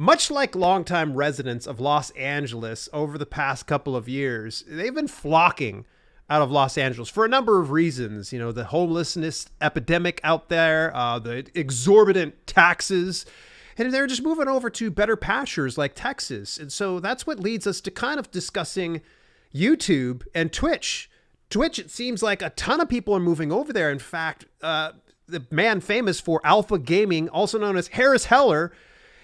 Much like longtime residents of Los Angeles over the past couple of years, they've been flocking out of Los Angeles for a number of reasons. You know, the homelessness epidemic out there, the exorbitant taxes, and they're just moving over to better pastures like Texas. And so that's what leads us to kind of discussing YouTube and Twitch. Twitch, it seems like a ton of people are moving over there. In fact, the man famous for alpha gaming, also known as Harris Heller,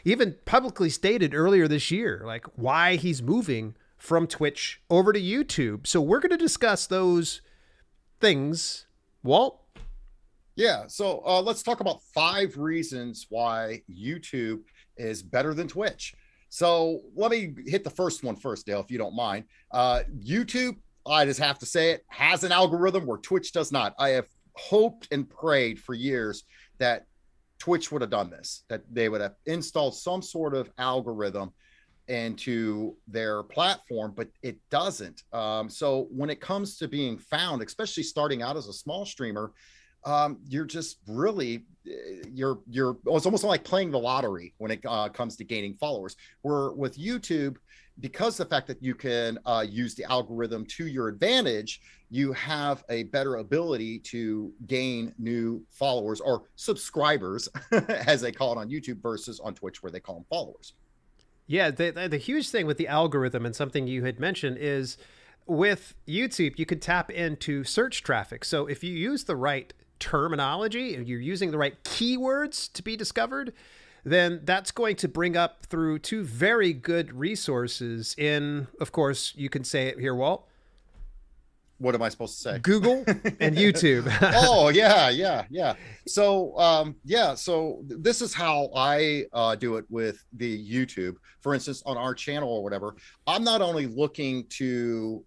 even publicly stated earlier this year, like why he's moving from Twitch over to YouTube. So we're going to discuss those things. Walt? Yeah. So let's talk about 5 reasons why YouTube is better than Twitch. So let me hit the first one first, Dale, if you don't mind. YouTube, I just have to say it, has an algorithm where Twitch does not. I have hoped and prayed for years that Twitch would have done this, that they would have installed some sort of algorithm into their platform, but it doesn't. So when it comes to being found, especially starting out as a small streamer, you're just really, it's almost like playing the lottery when it comes to gaining followers. Where with YouTube, because the fact that you can use the algorithm to your advantage, you have a better ability to gain new followers or subscribers, as they call it on YouTube, versus on Twitch where they call them followers. Yeah, the huge thing with the algorithm, and something you had mentioned, is with YouTube, you could tap into search traffic. So if you use the right terminology and you're using the right keywords to be discovered, then that's going to bring up through 2 very good resources in, of course, you can say it here, Walt. What am I supposed to say? Google and YouTube. Oh, yeah. So, so this is how I do it with the YouTube. For instance, on our channel or whatever, I'm not only looking to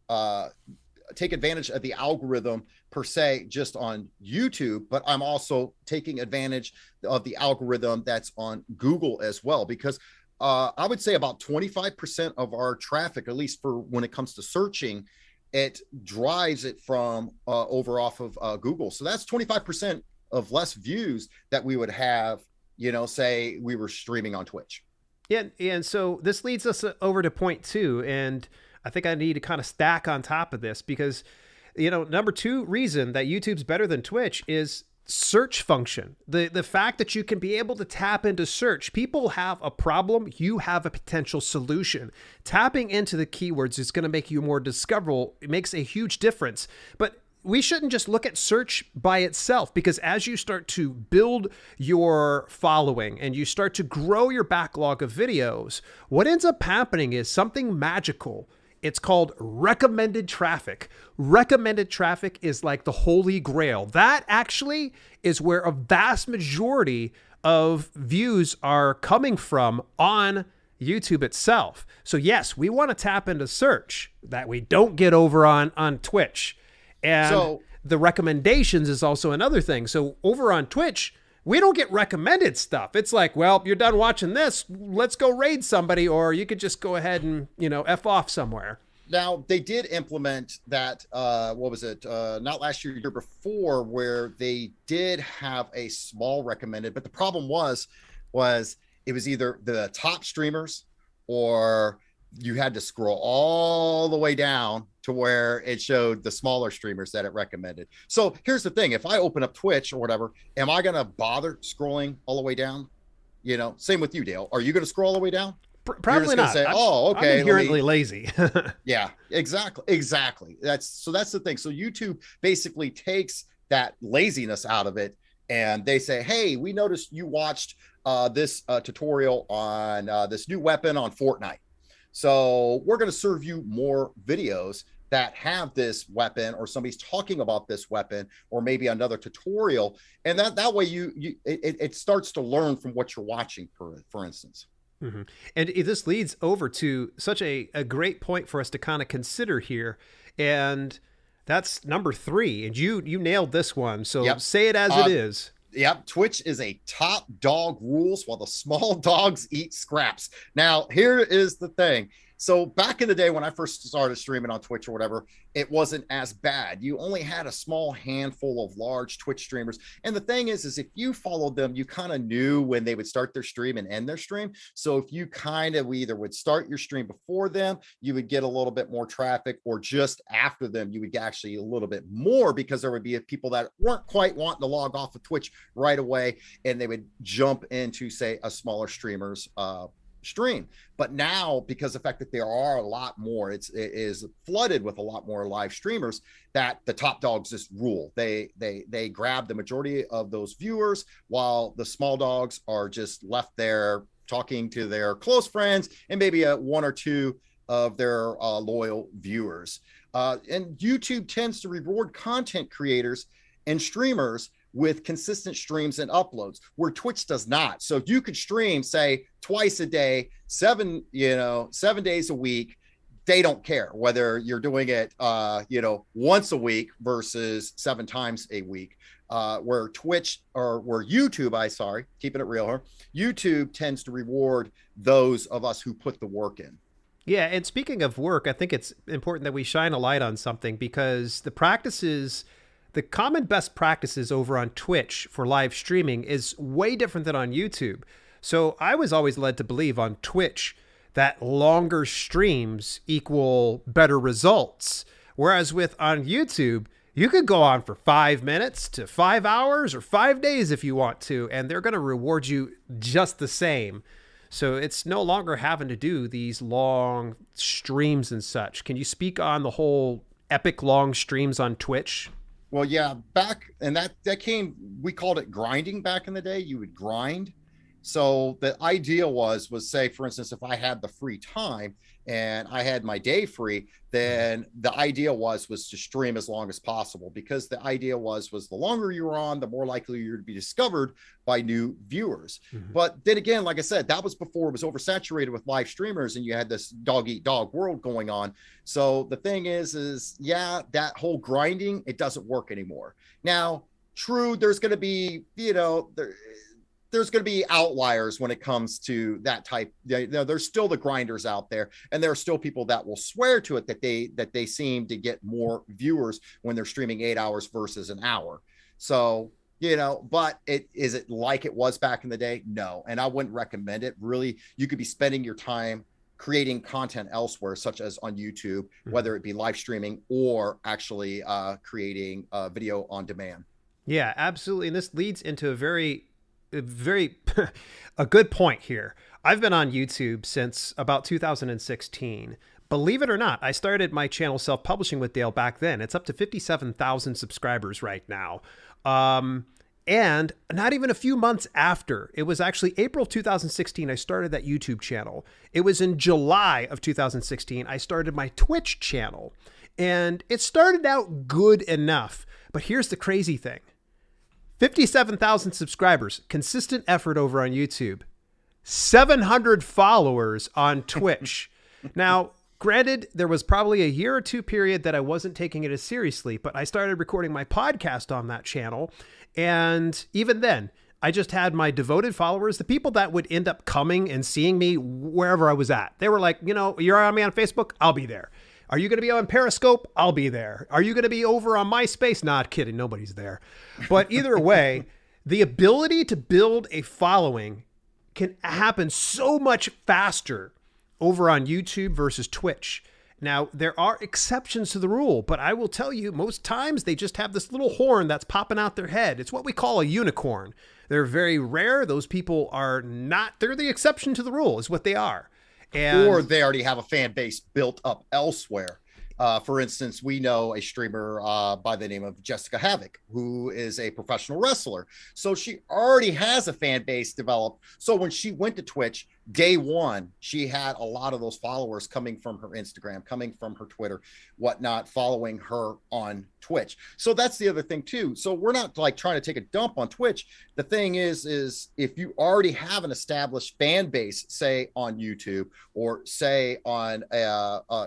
take advantage of the algorithm per se just on YouTube, but I'm also taking advantage of the algorithm that's on Google as well, because I would say about 25% of our traffic, at least for when it comes to searching, it drives it from over off of Google. So that's 25% of less views that we would have, say we were streaming on Twitch. Yeah. And so this leads us over to point 2. And I think I need to kind of stack on top of this because, number 2 reason that YouTube's better than Twitch is search function. The fact that you can be able to tap into search. People have a problem, you have a potential solution. Tapping into the keywords is going to make you more discoverable. It makes a huge difference. But we shouldn't just look at search by itself, because as you start to build your following and you start to grow your backlog of videos, what ends up happening is something magical. It's called recommended traffic. Recommended traffic is like the holy grail. That actually is where a vast majority of views are coming from on YouTube itself. So yes, we want to tap into search that we don't get over on Twitch. And the recommendations is also another thing. So over on Twitch, we don't get recommended stuff. It's like, well, you're done watching this, let's go raid somebody, or you could just go ahead and, F off somewhere. Now, they did implement that, what was it, not last year, year before, where they did have a small recommended, but the problem was it was either the top streamers or you had to scroll all the way down to where it showed the smaller streamers that it recommended. So here's the thing. If I open up Twitch or whatever, am I going to bother scrolling all the way down? Same with you, Dale. Are you going to scroll all the way down? Probably not. Say, okay. I'm inherently lazy. Yeah, exactly. That's the thing. So YouTube basically takes that laziness out of it, and they say, hey, we noticed you watched this tutorial on this new weapon on Fortnite. So we're going to serve you more videos that have this weapon, or somebody's talking about this weapon, or maybe another tutorial. And that way it starts to learn from what you're watching, for instance. Mm-hmm. And this leads over to such a great point for us to kind of consider here. And that's number 3. And you nailed this one. So say it as it is. Yep. Twitch is a top dog rules while the small dogs eat scraps. Now, here is the thing. So back in the day when I first started streaming on Twitch or whatever, it wasn't as bad. You only had a small handful of large Twitch streamers. And the thing is if you followed them, you kind of knew when they would start their stream and end their stream. So if you kind of either would start your stream before them, you would get a little bit more traffic, or just after them, you would get actually a little bit more, because there would be people that weren't quite wanting to log off of Twitch right away, and they would jump into, say, a smaller streamer's stream. But now, because of the fact that there are a lot more, it is flooded with a lot more live streamers, that the top dogs just rule. They grab the majority of those viewers, while the small dogs are just left there talking to their close friends and maybe one or two of their loyal viewers. And YouTube tends to reward content creators and streamers with consistent streams and uploads, where Twitch does not. So if you could stream, say, twice a day, 7 days a week, they don't care whether you're doing it, once a week versus 7 times a week. Where YouTube, keeping it real here, YouTube tends to reward those of us who put the work in. Yeah, and speaking of work, I think it's important that we shine a light on something, because the common best practices over on Twitch for live streaming is way different than on YouTube. So I was always led to believe on Twitch that longer streams equal better results. Whereas on YouTube, you could go on for 5 minutes to 5 hours or 5 days if you want to, and they're going to reward you just the same. So it's no longer having to do these long streams and such. Can you speak on the whole epic long streams on Twitch? Well, yeah, we called it grinding back in the day. You would grind. So the idea was say, for instance, if I had the free time and I had my day free, then the idea was to stream as long as possible, because the idea was the longer you were on, the more likely you're to be discovered by new viewers. Mm-hmm. But then again, like I said, that was before it was oversaturated with live streamers and you had this dog eat dog world going on. So the thing is that whole grinding, it doesn't work anymore. Now, true, there's going to be, there's going to be outliers when it comes to that type. There's still the grinders out there, and there are still people that will swear to it that they seem to get more viewers when they're streaming 8 hours versus an hour. So, but is it like it was back in the day? No. And I wouldn't recommend it. Really, you could be spending your time creating content elsewhere, such as on YouTube, whether it be live streaming or actually creating video on demand. Yeah, absolutely. And this leads into a good point here. I've been on YouTube since about 2016. Believe it or not, I started my channel Self-Publishing with Dale back then. It's up to 57,000 subscribers right now. And not even a few months after, it was actually April 2016, I started that YouTube channel. It was in July of 2016, I started my Twitch channel. And it started out good enough. But here's the crazy thing. 57,000 subscribers, consistent effort over on YouTube, 700 followers on Twitch. Now, granted, there was probably a year or two period that I wasn't taking it as seriously, but I started recording my podcast on that channel. And even then, I just had my devoted followers, the people that would end up coming and seeing me wherever I was at. They were like, you're on me on Facebook? I'll be there. Are you going to be on Periscope? I'll be there. Are you going to be over on MySpace? Not kidding. Nobody's there. But either way, the ability to build a following can happen so much faster over on YouTube versus Twitch. Now, there are exceptions to the rule, but I will tell you, most times they just have this little horn that's popping out their head. It's what we call a unicorn. They're very rare. Those people are not, they're the exception to the rule is what they are. Or they already have a fan base built up elsewhere. For instance, we know a streamer by the name of Jessica Havoc, who is a professional wrestler. So she already has a fan base developed. So when she went to Twitch, day one, she had a lot of those followers coming from her Instagram, coming from her Twitter, whatnot, following her on Twitch. So that's the other thing too. So we're not like trying to take a dump on Twitch. The thing is if you already have an established fan base, say on YouTube or say on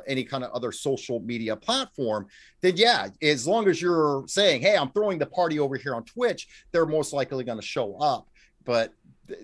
any kind of other social media platform, then yeah, as long as you're saying, hey, I'm throwing the party over here on Twitch, they're most likely going to show up. But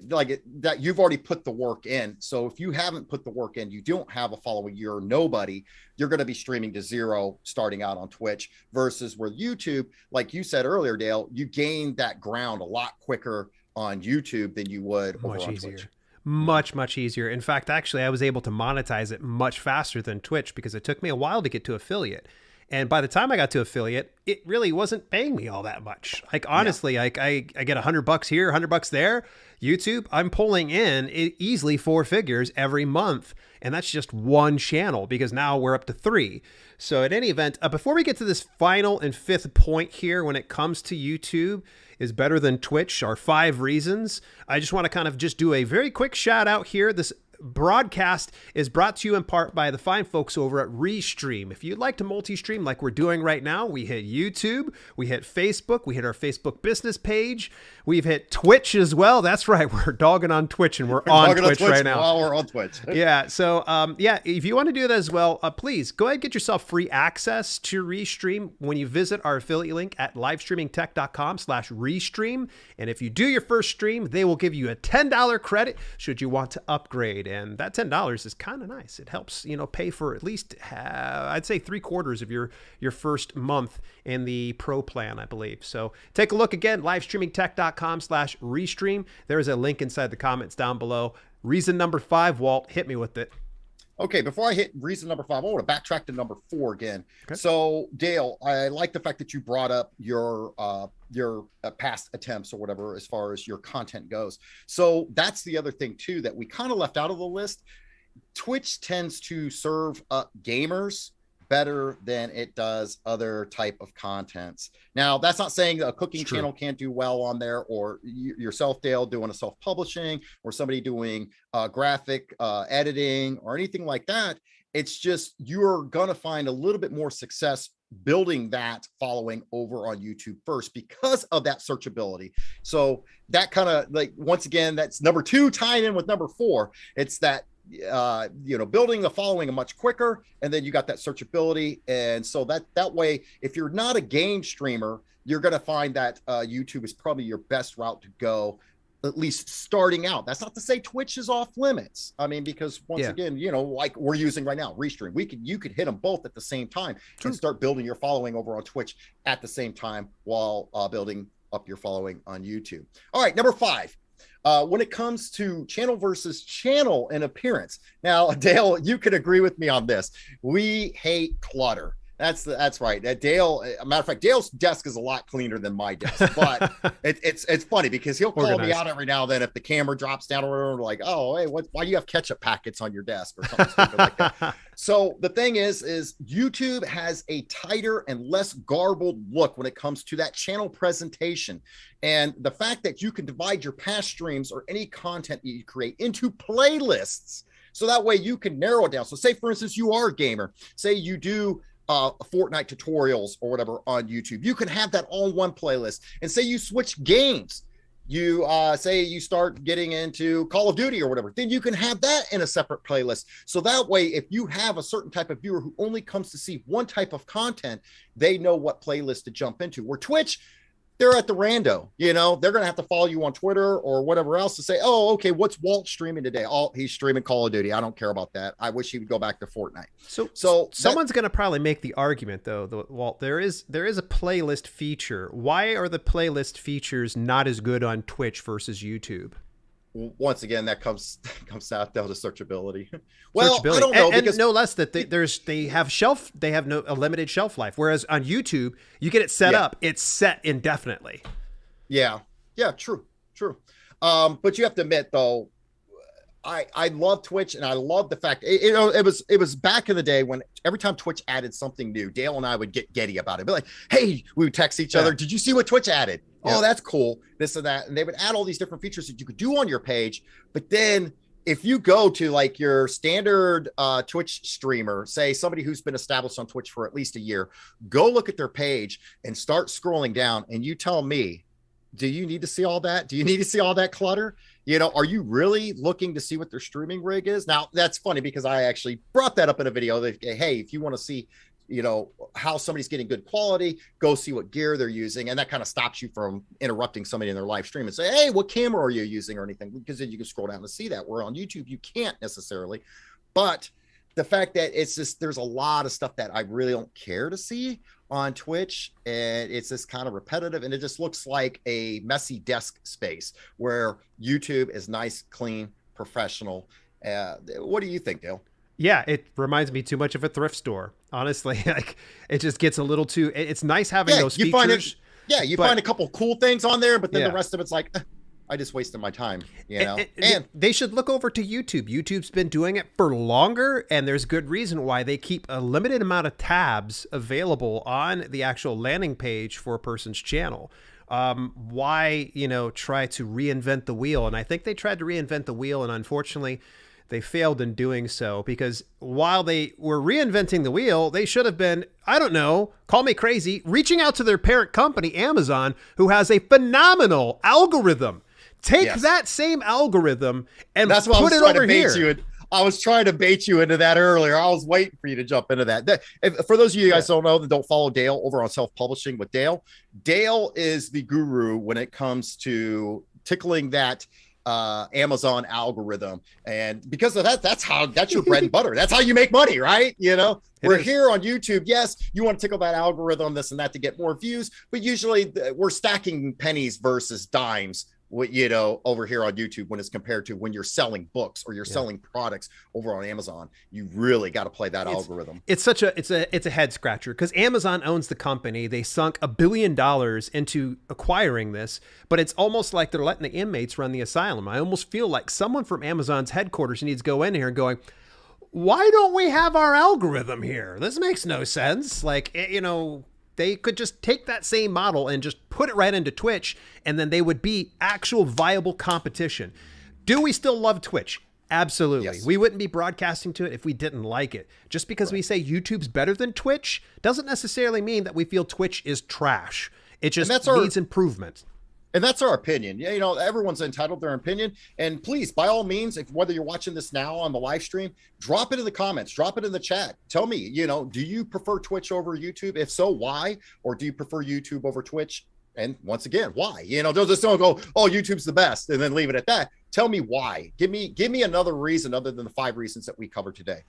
that you've already put the work in. So if you haven't put the work in, you don't have a following, you're nobody, you're going to be streaming to zero starting out on Twitch, versus where YouTube, like you said earlier, Dale, you gain that ground a lot quicker on YouTube than you would over on Twitch. Much easier. In fact, actually, I was able to monetize it much faster than Twitch because it took me a while to get to affiliate. And by the time I got to affiliate, it really wasn't paying me all that much. Like, honestly, like I get $100 here, $100 there. YouTube, I'm pulling in easily 4 figures every month. And that's just one channel, because now we're up to 3. So at any event, before we get to this final and 5th point here, when it comes to YouTube is better than Twitch, our 5 reasons, I just want to kind of just do a very quick shout out here. This broadcast is brought to you in part by the fine folks over at Restream. If you'd like to multi-stream like we're doing right now, we hit YouTube, we hit Facebook, we hit our Facebook business page, we've hit Twitch as well. That's right, we're dogging on Twitch, and we're on Twitch right now. While we're on Twitch. Yeah, so yeah, if you want to do that as well, please go ahead and get yourself free access to Restream when you visit our affiliate link at livestreamingtech.com/Restream. And if you do your first stream, they will give you a $10 credit should you want to upgrade. And that $10 is kind of nice. It helps, pay for at least, I'd say 3/4 of your first month in the pro plan, I believe. So take a look again, livestreamingtech.com/Restream. There is a link inside the comments down below. Reason number 5, Walt, hit me with it. Okay, before I hit reason number 5, I want to backtrack to number 4 again. Okay. So, Dale, I like the fact that you brought up your past attempts or whatever as far as your content goes. So that's the other thing too that we kind of left out of the list. Twitch tends to serve up gamers better than it does other type of contents. Now, that's not saying a cooking channel can't do well on there, or yourself, Dale, doing a self-publishing, or somebody doing graphic editing or anything like that. It's just you're going to find a little bit more success building that following over on YouTube first because of that searchability. So that kind of, like, once again, that's number 2 tying in with number 4. It's that building the following much quicker, and then you got that searchability. And so that way, if you're not a game streamer, you're going to find that YouTube is probably your best route to go, at least starting out. That's not to say Twitch is off limits. I mean, because once again, like we're using right now, Restream, you could hit them both at the same time and start building your following over on Twitch at the same time while building up your following on YouTube. All right, number 5. When it comes to channel versus channel and appearance. Now, Dale, you could agree with me on this. We hate clutter. That's right. Dale, a matter of fact, Dale's desk is a lot cleaner than my desk, but it's funny because he'll call me out every now and then if the camera drops down or like, oh, hey, why do you have ketchup packets on your desk or something stupid like that? So the thing is YouTube has a tighter and less garbled look when it comes to that channel presentation. And the fact that you can divide your past streams or any content that you create into playlists, so that way you can narrow it down. So say, for instance, you are a gamer. Say you do Fortnite tutorials or whatever on YouTube. You can have that all in one playlist. And say you switch games. You say you start getting into Call of Duty or whatever, then you can have that in a separate playlist. So that way, if you have a certain type of viewer who only comes to see one type of content, they know what playlist to jump into. Where Twitch, they're at the rando, they're going to have to follow you on Twitter or whatever else to say, oh, okay, what's Walt streaming today? Oh, he's streaming Call of Duty. I don't care about that. I wish he would go back to Fortnite. So someone's going to probably make the argument though, Walt, there is a playlist feature. Why are the playlist features not as good on Twitch versus YouTube? Once again, that comes out down to searchability. Well, searchability. I don't know, and no less that they have a limited shelf life. Whereas on YouTube, you get it set up, it's set indefinitely. Yeah, true. But you have to admit though, I love Twitch, and I love the fact it was back in the day when every time Twitch added something new, Dale and I would get giddy about it. Be like, hey, we would text each other. Did you see what Twitch added? Yeah. Oh, that's cool. This and that. And they would add all these different features that you could do on your page. But then if you go to like your standard Twitch streamer, say somebody who's been established on Twitch for at least a year, go look at their page and start scrolling down, and you tell me, do you need to see all that? Do you need to see all that clutter? Are you really looking to see what their streaming rig is? Now, that's funny because I actually brought that up in a video that, hey, if you want to see you know, how somebody's getting good quality, go see what gear they're using. And that kind of stops you from interrupting somebody in their live stream and say, hey, what camera are you using or anything? Because then you can scroll down to see that. Where on YouTube, you can't necessarily. But the fact that it's just, there's a lot of stuff that I really don't care to see on Twitch, and it's just kind of repetitive, and it just looks like a messy desk space where YouTube is nice, clean, professional. What do you think, Dale? Yeah, it reminds me too much of a thrift store, honestly. Like, it just gets a little too, it's nice having those features. Find a couple cool things on there, but then the rest of it's like, I just wasted my time, you know. And they should look over to YouTube. YouTube's been doing it for longer, and there's good reason why they keep a limited amount of tabs available on the actual landing page for a person's channel. Why, you know, try to reinvent the wheel? And I think they tried to reinvent the wheel, and unfortunately, they failed in doing so, because while they were reinventing the wheel, they should have been, I don't know, call me crazy, reaching out to their parent company, Amazon, who has a phenomenal algorithm. Take that same algorithm and put it over here. I was trying to bait you into that earlier. I was waiting for you to jump into that. For those of you guys don't know that don't follow Dale over on Self-Publishing with Dale, Dale is the guru when it comes to tickling that Amazon algorithm. And because of that, that's your bread and butter. That's how you make money, right? You know, we're here on YouTube. Yes, you want to tickle that algorithm, this and that, to get more views, but usually we're stacking pennies versus dimes, you know, over here on YouTube, when it's compared to when you're selling books or you're selling products over on Amazon. You really got to play that algorithm. It's a head scratcher, because Amazon owns the company. They sunk $1 billion into acquiring this, but it's almost like they're letting the inmates run the asylum. I almost feel like someone from Amazon's headquarters needs to go in here and going, why don't we have our algorithm here? This makes no sense. Like, you know, they could just take that same model and just put it right into Twitch, and then they would be actual viable competition. Do we still love Twitch? Absolutely. Yes. We wouldn't be broadcasting to it if we didn't like it. Just because we say YouTube's better than Twitch doesn't necessarily mean that we feel Twitch is trash. It just needs improvement. And that's our opinion. Yeah, you know, everyone's entitled to their opinion. And please, by all means, whether you're watching this now on the live stream, drop it in the comments, drop it in the chat. Tell me, you know, do you prefer Twitch over YouTube? If so, why? Or do you prefer YouTube over Twitch? And once again, why? You know, don't go, oh, YouTube's the best, and then leave it at that. Tell me why. Give me another reason other than the 5 reasons that we covered today.